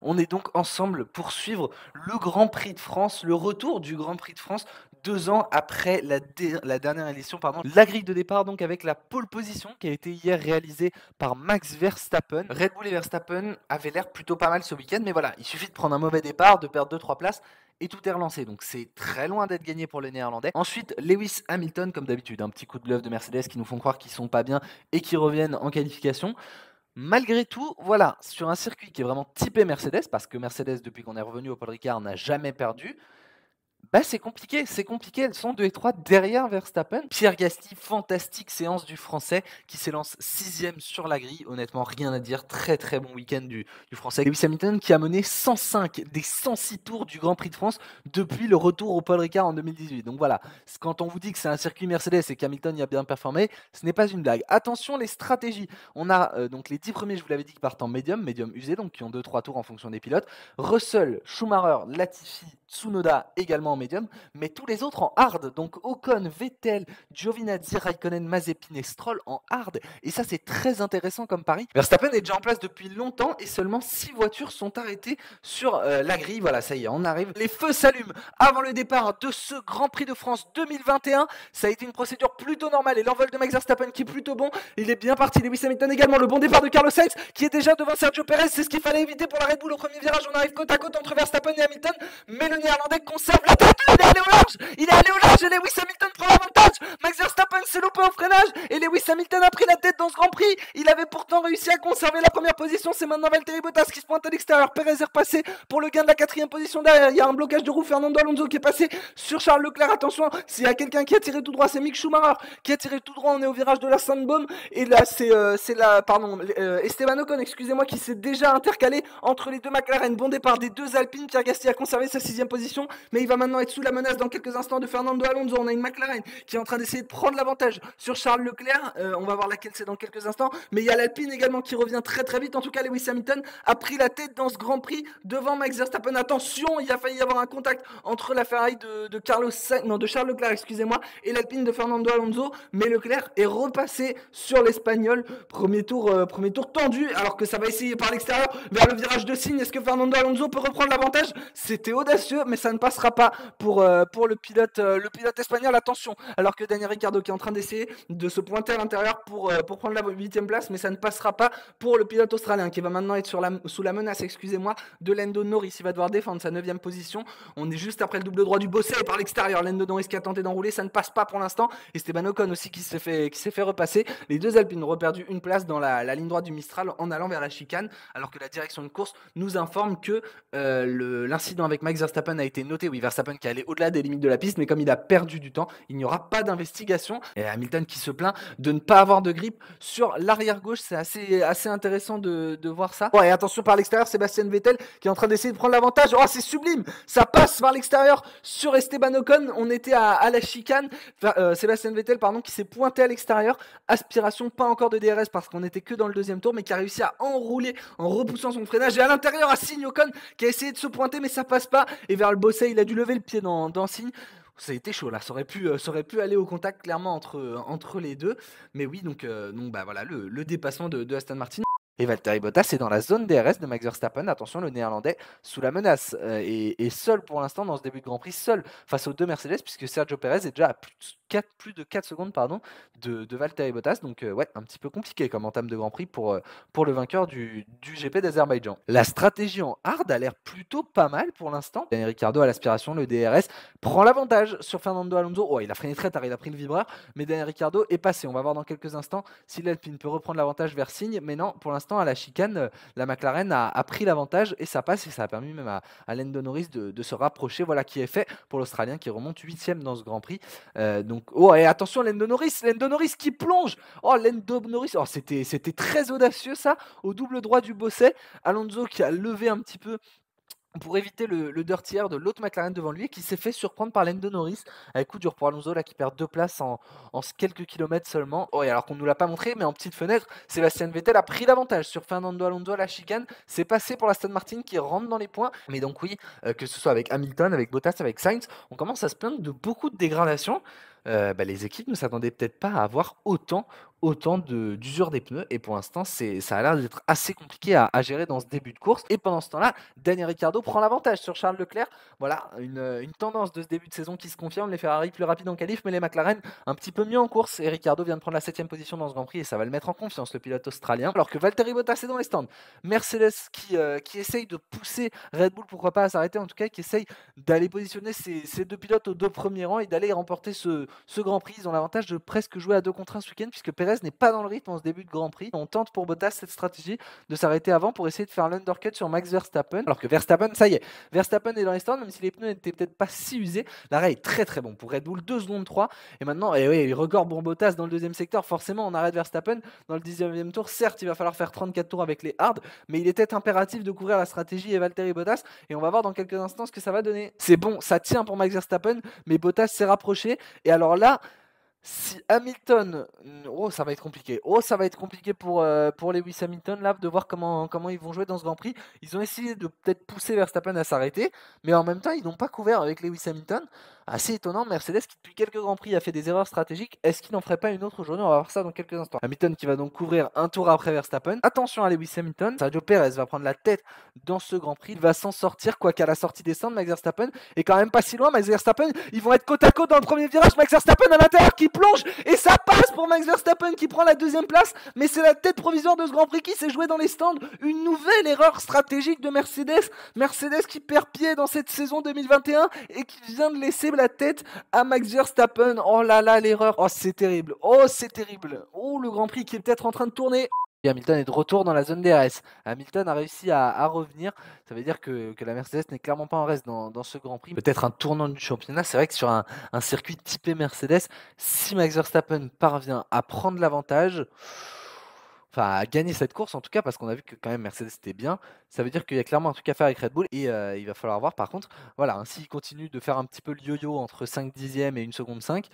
On est donc ensemble pour suivre le Grand Prix de France, le retour du Grand Prix de France 2 ans après la dernière édition, pardon. La grille de départ donc avec la pole position qui a été hier réalisée par Max Verstappen. Red Bull et Verstappen avaient l'air plutôt pas mal ce week-end, mais voilà, il suffit de prendre un mauvais départ, de perdre 2-3 places et tout est relancé. Donc c'est très loin d'être gagné pour les Néerlandais. Ensuite, Lewis Hamilton, comme d'habitude, un petit coup de bluff de Mercedes qui nous font croire qu'ils sont pas bien et qui reviennent en qualification. Malgré tout, voilà, sur un circuit qui est vraiment typé Mercedes, parce que Mercedes, depuis qu'on est revenu au Paul Ricard, n'a jamais perdu, bah, c'est compliqué, c'est compliqué. Elles sont 2 et 3 derrière Verstappen. Pierre Gasly, fantastique séance du Français qui s'élance 6e sur la grille. Honnêtement, rien à dire. Très très bon week-end du Français. Lewis Hamilton qui a mené 105 des 106 tours du Grand Prix de France depuis le retour au Paul Ricard en 2018. Donc voilà, quand on vous dit que c'est un circuit Mercedes et qu'Hamilton y a bien performé, ce n'est pas une blague. Attention les stratégies. On a donc les 10 premiers, je vous l'avais dit, qui partent en médium usé, donc qui ont 2-3 tours en fonction des pilotes. Russell, Schumacher, Latifi, Tsunoda également en médium, mais tous les autres en hard. Donc Ocon, Vettel, Giovinazzi, Raikkonen, Mazepin et Stroll en hard. Et ça, c'est très intéressant comme pari. Verstappen est déjà en place depuis longtemps et seulement 6 voitures sont arrêtées sur la grille. Voilà, ça y est, on arrive. Les feux s'allument avant le départ de ce Grand Prix de France 2021. Ça a été une procédure plutôt normale et l'envol de Max Verstappen qui est plutôt bon. Il est bien parti. Lewis Hamilton également. Le bon départ de Carlos Sainz qui est déjà devant Sergio Perez. C'est ce qu'il fallait éviter pour la Red Bull au premier virage. On arrive côte à côte entre Verstappen et Hamilton. Mais le Néerlandais conserve la tête. Il est allé au large. Il est allé au large et Lewis Hamilton prend l'avantage. Max Verstappen s'est loupé au freinage et Lewis Hamilton a pris la tête dans ce Grand Prix. Il avait pourtant réussi à conserver la première position. C'est maintenant Valtteri Bottas qui se pointe à l'extérieur. Perez est repassé pour le gain de la 4e position derrière. Il y a un blocage de roue. Fernando Alonso qui est passé sur Charles Leclerc. Attention, s'il y a quelqu'un qui a tiré tout droit, c'est Mick Schumacher qui a tiré tout droit. On est au virage de la Sandbaume et là c'est Esteban Ocon, excusez-moi, qui s'est déjà intercalé entre les deux McLaren. Bon départ des deux Alpines. Pierre Gasly a conservé sa 6e position, mais il va maintenant être sous la menace dans quelques instants de Fernando Alonso. On a une McLaren qui est en train d'essayer de prendre l'avantage sur Charles Leclerc. On va voir laquelle c'est dans quelques instants, mais il y a l'Alpine également qui revient très très vite. En tout cas, Lewis Hamilton a pris la tête dans ce Grand Prix devant Max Verstappen. Attention, il a failli y avoir un contact entre la Ferrari de Charles Leclerc, excusez-moi, et l'Alpine de Fernando Alonso, mais Leclerc est repassé sur l'Espagnol. Premier tour tendu, alors que ça va essayer par l'extérieur vers le virage de Signe. Est-ce que Fernando Alonso peut reprendre l'avantage? C'était audacieux, mais ça ne passera pas pour le pilote espagnol. Attention, alors que Daniel Ricciardo qui est en train d'essayer de se pointer à l'intérieur pour prendre la 8e place, mais ça ne passera pas pour le pilote australien qui va maintenant être sous la menace, excusez-moi, de Lando Norris. Il va devoir défendre sa 9e position. On est juste après le double droit du Bossé par l'extérieur. Lando Norris qui a tenté d'enrouler, ça ne passe pas pour l'instant. Esteban Ocon aussi qui s'est fait repasser. Les deux Alpines ont reperdu une place dans la ligne droite du Mistral en allant vers la chicane, alors que la direction de course nous informe que l'incident avec Max Verstappen a été noté. Oui, Verstappen qui est allé au-delà des limites de la piste, mais comme il a perdu du temps, il n'y aura pas d'investigation. Et Hamilton qui se plaint de ne pas avoir de grip sur l'arrière gauche. C'est assez intéressant de voir ça. Oh, et attention par l'extérieur, Sébastien Vettel qui est en train d'essayer de prendre l'avantage. Oh, c'est sublime, ça passe par l'extérieur sur Esteban Ocon. On était à la chicane. Sébastien Vettel, pardon, qui s'est pointé à l'extérieur. Aspiration, pas encore de DRS parce qu'on n'était que dans le 2e tour, mais qui a réussi à enrouler en repoussant son freinage. Et à l'intérieur, à Signe, Ocon qui a essayé de se pointer, mais ça passe pas. Et vers le Bossé, il a dû lever le pied dans Signe. Ça a été chaud là, ça aurait pu aller au contact clairement entre les deux. Mais oui, donc bah voilà, le dépassement de Aston Martin. Et Valtteri Bottas est dans la zone DRS de Max Verstappen. Attention, le Néerlandais sous la menace et seul pour l'instant dans ce début de Grand Prix, seul face aux deux Mercedes, puisque Sergio Perez est déjà à plus de 4 secondes de Valtteri Bottas. Donc ouais, un petit peu compliqué comme entame de Grand Prix pour le vainqueur du GP d'Azerbaïdjan. La stratégie en hard a l'air plutôt pas mal pour l'instant. Daniel Ricciardo à l'aspiration, le DRS prend l'avantage sur Fernando Alonso. Oh, il a freiné très tard, il a pris le vibreur, mais Daniel Ricciardo est passé. On va voir dans quelques instants si l'Alpine peut reprendre l'avantage vers Signe, mais non, pour l'instant à la chicane, la McLaren a pris l'avantage et ça passe, et ça a permis même à Lando Norris de se rapprocher. Voilà qui est fait pour l'Australien qui remonte 8e dans ce Grand Prix. Donc, oh, et attention, Lando Norris qui plonge. Oh, Lando Norris, oh, c'était très audacieux ça, au double droit du Bossé. Alonso qui a levé un petit peu pour éviter le dirty air de l'autre McLaren devant lui et qui s'est fait surprendre par Lando Norris. Coup dur pour Alonso là qui perd 2 places en quelques kilomètres seulement. Oh, et alors qu'on ne nous l'a pas montré, mais en petite fenêtre, Sébastien Vettel a pris l'avantage sur Fernando Alonso à la chicane. C'est passé pour l'Aston Martin qui rentre dans les points. Mais donc oui, que ce soit avec Hamilton, avec Bottas, avec Sainz, on commence à se plaindre de beaucoup de dégradation. Les équipes ne s'attendaient peut-être pas à avoir autant autant d'usure des pneus et pour l'instant, ça a l'air d'être assez compliqué à gérer dans ce début de course et pendant ce temps-là, Daniel Ricciardo prend l'avantage sur Charles Leclerc. Voilà, une tendance de ce début de saison qui se confirme, les Ferrari plus rapides en qualif, mais les McLaren un petit peu mieux en course et Ricciardo vient de prendre la 7e position dans ce Grand Prix et ça va le mettre en confiance, le pilote australien. Alors que Valtteri Bottas est dans les stands. Mercedes qui essaye de pousser Red Bull, pourquoi pas à s'arrêter, en tout cas qui essaye d'aller positionner ces deux pilotes aux deux premiers rangs et d'aller remporter ce Grand Prix. Ils ont l'avantage de presque jouer à 2 contre 1 ce week-end puisque Perez n'est pas dans le rythme en ce début de Grand Prix. On tente pour Bottas cette stratégie de s'arrêter avant pour essayer de faire l'undercut sur Max Verstappen. Alors que Verstappen, ça y est, Verstappen est dans les stands, même si les pneus n'étaient peut-être pas si usés. L'arrêt est très très bon pour Red Bull, 2 secondes 3. Et maintenant, et oui, record pour Bottas dans le deuxième secteur. Forcément, on arrête Verstappen dans le 10e tour. Certes, il va falloir faire 34 tours avec les hards, mais il était impératif de couvrir la stratégie et Valtteri Bottas. Et on va voir dans quelques instants ce que ça va donner. C'est bon, ça tient pour Max Verstappen, mais Bottas s'est rapproché. Et alors là, si Hamilton, oh ça va être compliqué. Oh ça va être compliqué pour Lewis Hamilton là de voir comment ils vont jouer dans ce Grand Prix. Ils ont essayé de peut-être pousser Verstappen à s'arrêter, mais en même temps ils n'ont pas couvert avec Lewis Hamilton. Assez étonnant, Mercedes qui depuis quelques Grands Prix a fait des erreurs stratégiques. Est-ce qu'il n'en ferait pas une autre aujourd'hui? On va voir ça dans quelques instants. Hamilton qui va donc couvrir un tour après Verstappen. Attention à Lewis Hamilton. Sergio Perez va prendre la tête dans ce Grand Prix. Il va s'en sortir, quoi qu'à la sortie des stands, Max Verstappen est quand même pas si loin. Max Verstappen, ils vont être côte à côte dans le premier virage. Max Verstappen à l'intérieur qui plonge et ça passe pour Max Verstappen qui prend la 2e place. Mais c'est la tête provisoire de ce Grand Prix qui s'est jouée dans les stands. Une nouvelle erreur stratégique de Mercedes. Mercedes qui perd pied dans cette saison 2021 et qui vient de laisser la tête à Max Verstappen. Oh là là, l'erreur. Oh, c'est terrible. Oh, c'est terrible. Oh, le Grand Prix qui est peut-être en train de tourner. Et Hamilton est de retour dans la zone DRS. Hamilton a réussi à revenir. Ça veut dire que la Mercedes n'est clairement pas en reste dans ce Grand Prix. Peut-être un tournant du championnat. C'est vrai que sur un circuit typé Mercedes, si Max Verstappen parvient à prendre l'avantage, enfin à gagner cette course en tout cas, parce qu'on a vu que quand même Mercedes était bien, ça veut dire qu'il y a clairement un truc à faire avec Red Bull et il va falloir voir par contre, voilà, hein, s'il continue de faire un petit peu le yo-yo entre 5 dixièmes et 1 seconde 5,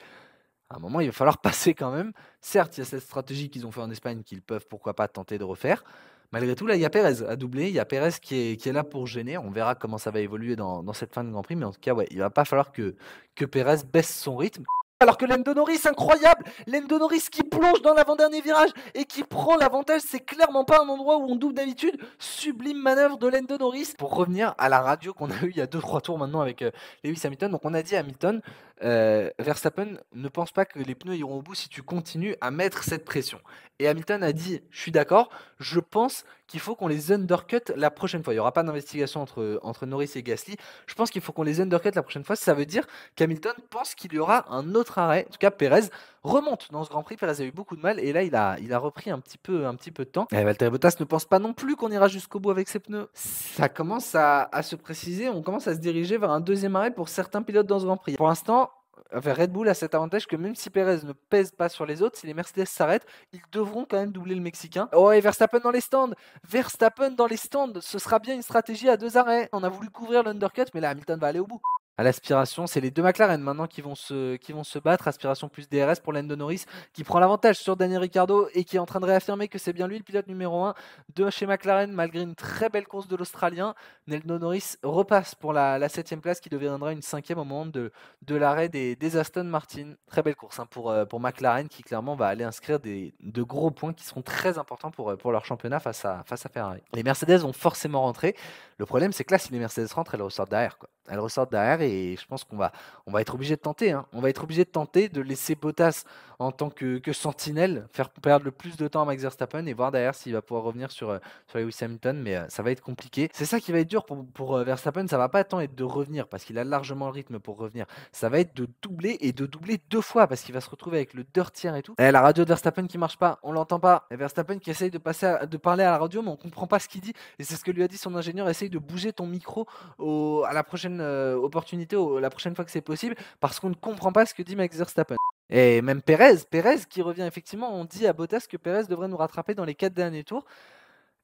à un moment il va falloir passer quand même. Certes, il y a cette stratégie qu'ils ont fait en Espagne qu'ils peuvent pourquoi pas tenter de refaire. Malgré tout, là, il y a Perez à doubler, il y a Perez qui est là pour gêner. On verra comment ça va évoluer dans cette fin de Grand Prix, mais en tout cas, ouais, il va pas falloir que Perez baisse son rythme. Alors que Lando Norris, incroyable! Lando Norris qui plonge dans l'avant-dernier virage et qui prend l'avantage, c'est clairement pas un endroit où on double d'habitude. Sublime manœuvre de Lando Norris. Pour revenir à la radio qu'on a eu il y a 2-3 tours maintenant avec Lewis Hamilton, donc on a dit à Hamilton, Verstappen ne pense pas que les pneus iront au bout si tu continues à mettre cette pression. Et Hamilton a dit, je suis d'accord, je pense qu'il faut qu'on les undercut la prochaine fois. Il n'y aura pas d'investigation entre Norris et Gasly. Je pense qu'il faut qu'on les undercut la prochaine fois. Ça veut dire qu'Hamilton pense qu'il y aura un autre arrêt. En tout cas, Perez remonte dans ce Grand Prix. Perez a eu beaucoup de mal et là, il a repris un petit peu de temps. Et Valtteri Bottas ne pense pas non plus qu'on ira jusqu'au bout avec ses pneus. Ça commence à se préciser. On commence à se diriger vers un 2e arrêt pour certains pilotes dans ce Grand Prix. Pour l'instant, Red Bull a cet avantage que même si Perez ne pèse pas sur les autres, si les Mercedes s'arrêtent, ils devront quand même doubler le Mexicain. Oh, et Verstappen dans les stands! Verstappen dans les stands! Ce sera bien une stratégie à 2 arrêts. On a voulu couvrir l'undercut, mais là, Hamilton va aller au bout. À l'aspiration, c'est les 2 McLaren maintenant qui vont se battre. Aspiration plus DRS pour Lando Norris qui prend l'avantage sur Daniel Ricciardo et qui est en train de réaffirmer que c'est bien lui le pilote numéro 1 de chez McLaren malgré une très belle course de l'Australien. Lando Norris repasse pour la 7e place qui deviendra une 5e au moment de l'arrêt des Aston Martin. Très belle course hein, pour McLaren qui clairement va aller inscrire de gros points qui seront très importants pour leur championnat face à Ferrari. Les Mercedes vont forcément rentrer. Le problème c'est que là si les Mercedes rentrent, elles ressortent derrière quoi. Elles ressortent derrière et je pense qu'on va être obligé de tenter. Hein. On va être obligé de tenter de laisser Bottas en tant que sentinelle faire perdre le plus de temps à Max Verstappen et voir derrière s'il va pouvoir revenir sur Lewis Hamilton. Mais ça va être compliqué. C'est ça qui va être dur pour Verstappen. Ça va pas tant être de revenir parce qu'il a largement le rythme pour revenir. Ça va être de doubler et de doubler 2 fois parce qu'il va se retrouver avec le dirty et tout. Et la radio de Verstappen qui marche pas, on l'entend pas. Et Verstappen qui essaye de parler à la radio mais on comprend pas ce qu'il dit. Et c'est ce que lui a dit son ingénieur. Essaye de bouger ton micro à la prochaine opportunité la prochaine fois que c'est possible parce qu'on ne comprend pas ce que dit Max Verstappen. Et même Perez qui revient effectivement, on dit à Bottas que Perez devrait nous rattraper dans les 4 derniers tours.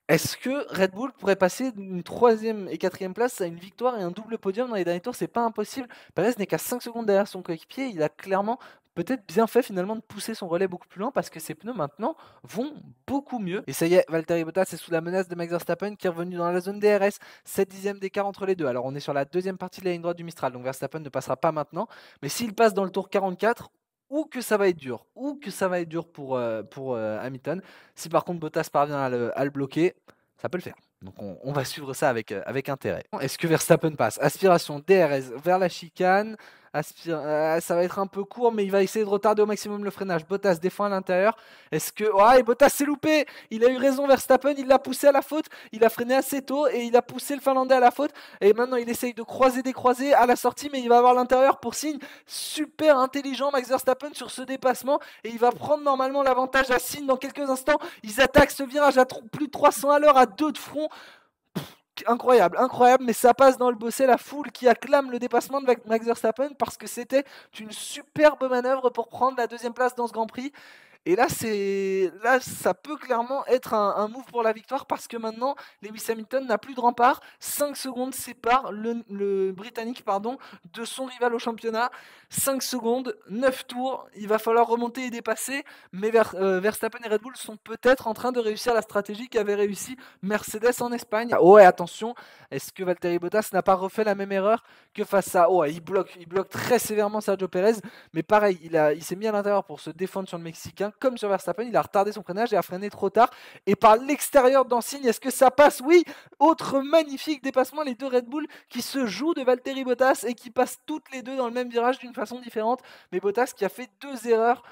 Est-ce que Red Bull pourrait passer d'une 3e et 4e place à une victoire et un double podium dans les derniers tours? C'est pas impossible. Perez n'est qu'à 5 secondes derrière son coéquipier. Il a clairement peut-être bien fait finalement de pousser son relais beaucoup plus loin parce que ses pneus maintenant vont beaucoup mieux. Et ça y est, Valtteri Bottas est sous la menace de Max Verstappen qui est revenu dans la zone DRS. 7 dixièmes d'écart entre les deux. Alors on est sur la 2e partie de la ligne droite du Mistral, donc Verstappen ne passera pas maintenant. Mais s'il passe dans le tour 44, ou que ça va être dur, ou que ça va être dur pour Hamilton. Si par contre Bottas parvient à le bloquer, ça peut le faire. Donc on va suivre ça avec intérêt. Est-ce que Verstappen passe? Aspiration DRS vers la chicane. Ça va être un peu court, mais il va essayer de retarder au maximum le freinage. Bottas défend à l'intérieur. Est-ce que... Oh, et Bottas s'est loupé. Il a eu raison Verstappen, il l'a poussé à la faute. Il a freiné assez tôt et il a poussé le Finlandais à la faute. Et maintenant il essaye de croiser, décroiser à la sortie, mais il va avoir l'intérieur pour signe. Super intelligent Max Verstappen sur ce dépassement. Et il va prendre normalement l'avantage à signe dans quelques instants. Ils attaquent ce virage à plus de 300 à l'heure à deux de front. Incroyable, incroyable, mais ça passe dans le bosset, la foule qui acclame le dépassement de Max Verstappen parce que c'était une superbe manœuvre pour prendre la deuxième place dans ce Grand Prix. Et là, ça peut clairement être un move pour la victoire parce que maintenant, Lewis Hamilton n'a plus de rempart. 5 secondes séparent le Britannique de son rival au championnat. 5 secondes, 9 tours. Il va falloir remonter et dépasser. Mais Verstappen et Red Bull sont peut-être en train de réussir la stratégie qu'avait réussi Mercedes en Espagne. Oh, et attention, est-ce que Valtteri Bottas n'a pas refait la même erreur que face à... Oh, il bloque très sévèrement Sergio Perez. Mais pareil, il s'est mis à l'intérieur pour se défendre sur le Mexicain. Comme sur Verstappen, il a retardé son freinage et a freiné trop tard. Et par l'extérieur d'Ansigne, est-ce que ça passe? Oui. Autre magnifique dépassement, les deux Red Bull qui se jouent de Valtteri Bottas et qui passent toutes les deux dans le même virage d'une façon différente. Mais Bottas qui a fait deux erreurs,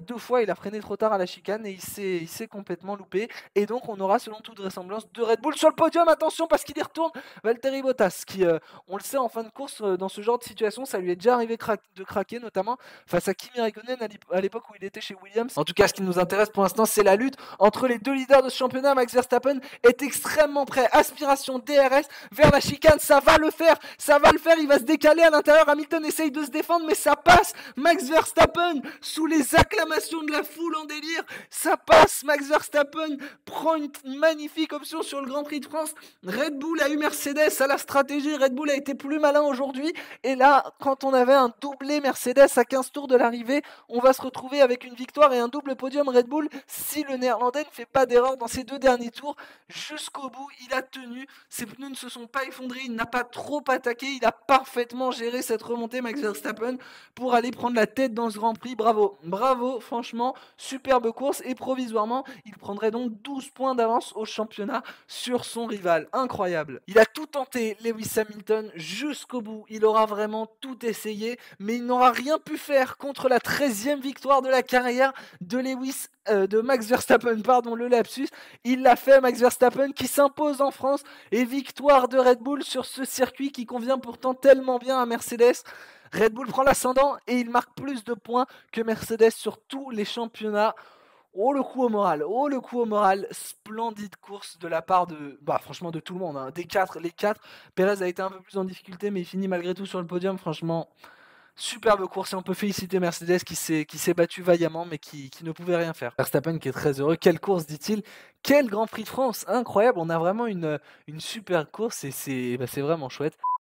deux fois, il a freiné trop tard à la chicane et il s'est complètement loupé. Et donc on aura selon toute vraisemblance deux Red Bull sur le podium. Attention parce qu'il y retourne Valtteri Bottas qui, on le sait en fin de course, dans ce genre de situation, ça lui est déjà arrivé de craquer, notamment face à Kimi Raikkonen à l'époque où il était chez Williams. En tout cas, ce qui nous intéresse pour l'instant, c'est la lutte entre les deux leaders de ce championnat. Max Verstappen est extrêmement prêt. Aspiration DRS vers la chicane, ça va le faire, il va se décaler à l'intérieur. Hamilton essaye de se défendre, mais ça passe. Max Verstappen, sous les acclamations de la foule en délire, ça passe. Max Verstappen prend une magnifique option sur le Grand Prix de France. Red Bull a eu Mercedes à la stratégie, Red Bull a été plus malin aujourd'hui. Et là, quand on avait un doublé Mercedes à 15 tours de l'arrivée, on va se retrouver avec une victoire et un double podium Red Bull si le néerlandais ne fait pas d'erreur dans ses deux derniers tours. Jusqu'au bout, il a tenu, ses pneus ne se sont pas effondrés, il n'a pas trop attaqué, il a parfaitement géré cette remontée Max Verstappen pour aller prendre la tête dans ce Grand Prix. Bravo, bravo, franchement, superbe course et provisoirement, il prendrait donc 12 points d'avance au championnat sur son rival. Incroyable. Il a tout tenté, Lewis Hamilton, jusqu'au bout. Il aura vraiment tout essayé, mais il n'aura rien pu faire contre la 13e victoire de la carrière de Max Verstappen, pardon, le lapsus. Il l'a fait, Max Verstappen, qui s'impose en France, et victoire de Red Bull sur ce circuit qui convient pourtant tellement bien à Mercedes. Red Bull prend l'ascendant et il marque plus de points que Mercedes sur tous les championnats. Oh le coup au moral, oh le coup au moral, splendide course de la part de, franchement de tout le monde, hein. Les quatre, Perez a été un peu plus en difficulté mais il finit malgré tout sur le podium, franchement, superbe course et on peut féliciter Mercedes qui s'est battu vaillamment mais qui ne pouvait rien faire. Verstappen qui est très heureux, quelle course dit-il, quel Grand Prix de France, incroyable, on a vraiment une super course et c'est vraiment chouette.